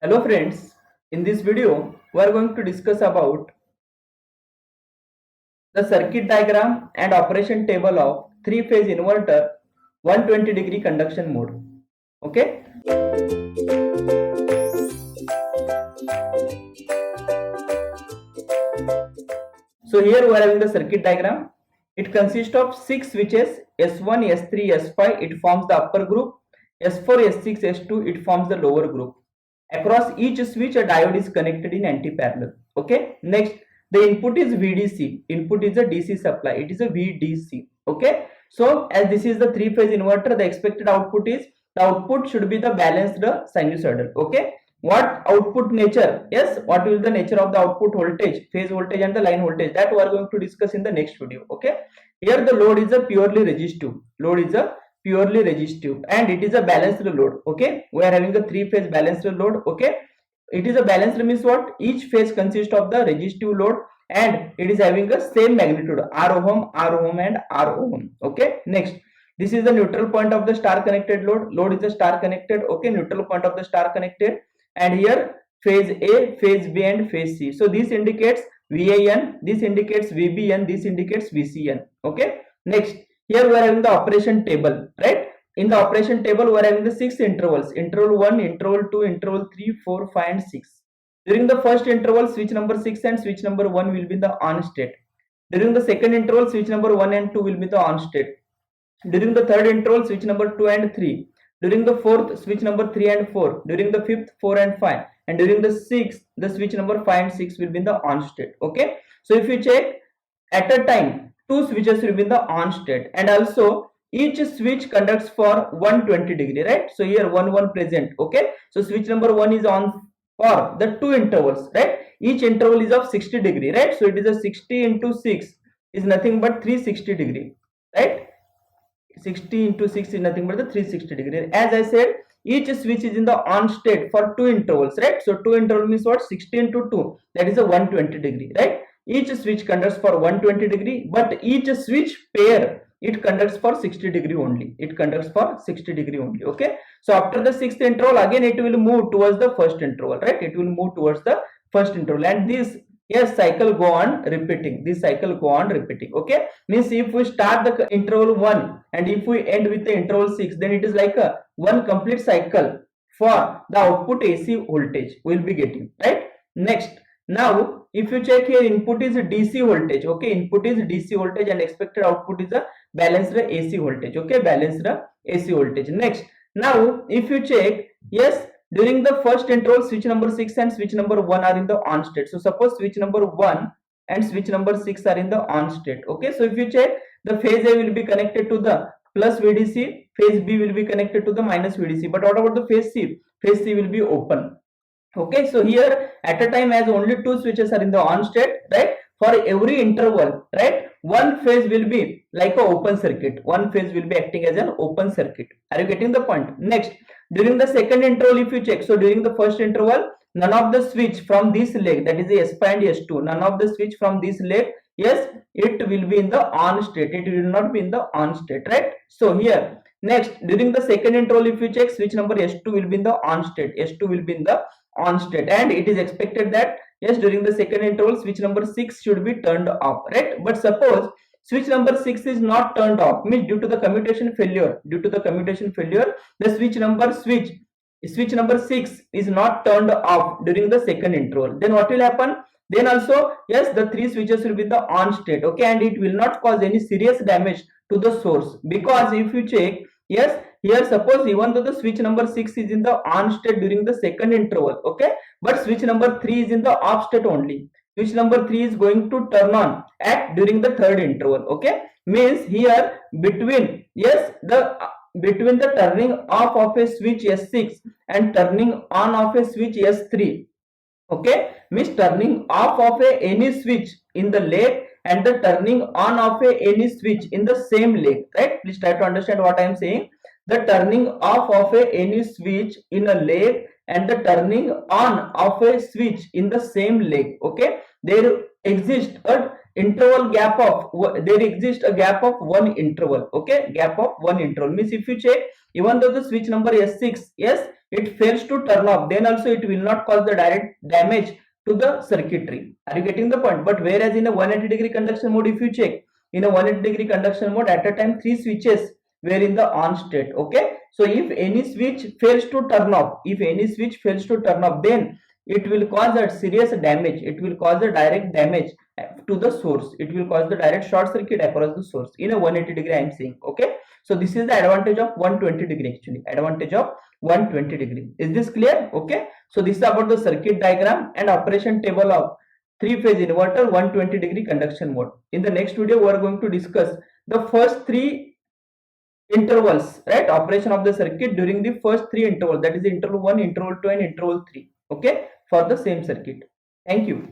Hello friends, in this video we are going to discuss about the circuit diagram and operation table of three-phase inverter 120-degree conduction mode. Okay. So here we are having the circuit diagram. It consists of 6 switches S1, S3, S5, it forms the upper group, S4, S6, S2, it forms the lower group. Across each switch a diode is connected in anti-parallel. Okay. Next, the input is VDC. Input is a DC supply. It is a VDC. Okay. So as this is the three-phase inverter, the expected output is, the output should be the balanced sinusoidal. Okay. What output nature? Yes, what is the nature of the output voltage, phase voltage and the line voltage, that we are going to discuss in the next video. Okay. Here the load is a purely resistive. Load is a purely resistive and it is a balanced load. Okay, we are having a three-phase balanced load. Okay, it is a balanced means what? Each phase consists of the resistive load and it is having a same magnitude, R ohm, R ohm and R ohm. Okay. Next, this is the neutral point of the star connected load. Load is a star connected. Okay, neutral point of the star connected, and here phase A, phase B and phase C. So this indicates VAN, this indicates VBN, this indicates VCN. Okay. Next, here we are having the operation table, right? In the operation table we are having the 6 intervals: interval 1, interval 2, interval 3, 4, 5 and 6. During the first interval, switch number 6 and switch number 1 will be in the on state. During the second interval, switch number 1 and 2 will be the on state. During the third interval, switch number 2 and 3. During the fourth, switch number 3 and 4. During the fifth, 4 and 5. And during the sixth, the switch number 5 and 6 will be in the on state. Okay. So if you check, at a time, 2 switches will be in the on state. And also, each switch conducts for 120 degree, right? So here 1 present. Okay. So switch number 1 is on for the 2 intervals, right? Each interval is of 60 degree, right? So it is a 60 into 6 is nothing but 360 degree, right? 60 into 6 is nothing but the 360 degree. As I said, each switch is in the on state for 2 intervals, right? So 2 interval means what? 60 into 2, that is a 120 degree, right? Each switch conducts for 120 degree, but each switch pair, it conducts for 60 degree only. It conducts for 60 degree only. Okay. So after the 6th interval, again it will move towards the first interval, right? It will move towards the first interval, and this, yes, cycle go on repeating. This cycle go on repeating. Okay. Means if we start the interval 1 and if we end with the interval 6, then it is like a one complete cycle for the output AC voltage we will be getting, right? Next, now if you check here, input is DC voltage. Okay, input is DC voltage and expected output is a balanced AC voltage. Okay, balanced AC voltage. Next, now if you check, yes, during the first interval, switch number 6 and switch number 1 are in the on state. So suppose switch number 1 and switch number 6 are in the on state. Okay, so if you check, the phase A will be connected to the plus VDC, phase B will be connected to the minus VDC. But what about the phase C? Phase C will be open. Okay, so here at a time, as only 2 switches are in the on state, right? For every interval, right, one phase will be like a open circuit. One phase will be acting as an open circuit. Are you getting the point? Next, during the second interval, if you check, so during the first interval, none of the switch from this leg, that is the S5 and S2, none of the switch from this leg, yes, it will be in the on state. It will not be in the on state, right? So here, next, during the second interval, if you check, switch number S2 will be in the on state. S2 will be in the on state, and it is expected that, yes, during the second interval, switch number 6 should be turned off, right? But suppose switch number 6 is not turned off, means due to the commutation failure, the switch number 6 is not turned off during the second interval, then what will happen? Then also, yes, the 3 switches will be in the on state. Okay, and it will not cause any serious damage to the source, because if you check, yes, here suppose even though the switch number 6 is in the on state during the second interval, okay, but switch number 3 is in the off state only. Switch number 3 is going to turn on at during the third interval. Okay, means here between, yes, between the turning off of a switch S6 and turning on of a switch S3, okay, means turning off of any switch in the leg and the turning on of any switch in the same leg, right? Please try to understand what I am saying. The turning off of any switch in a leg and the turning on of a switch in the same leg, okay, there exists a interval gap of, there exists a gap of one interval. Okay, gap of one interval means if you check, even though the switch number S6, yes, it fails to turn off, then also it will not cause the direct damage to the circuitry. Are you getting the point? But whereas in a 180-degree conduction mode, if you check, in a 180-degree conduction mode, at a time 3 switches were in the on state. Okay, so if any switch fails to turn off, then it will cause a serious damage. It will cause a direct damage to the source. It will cause the direct short circuit across the source in a 180-degree, I am saying. Okay, so this is the advantage of 120-degree, actually advantage of 120-degree. Is this clear? Okay, so this is about the circuit diagram and operation table of 3-phase inverter 120-degree conduction mode. In the next video we are going to discuss the first 3 intervals, right? Operation of the circuit during the first 3 intervals, that is interval 1, interval 2 and interval 3. Okay, for the same circuit. Thank you.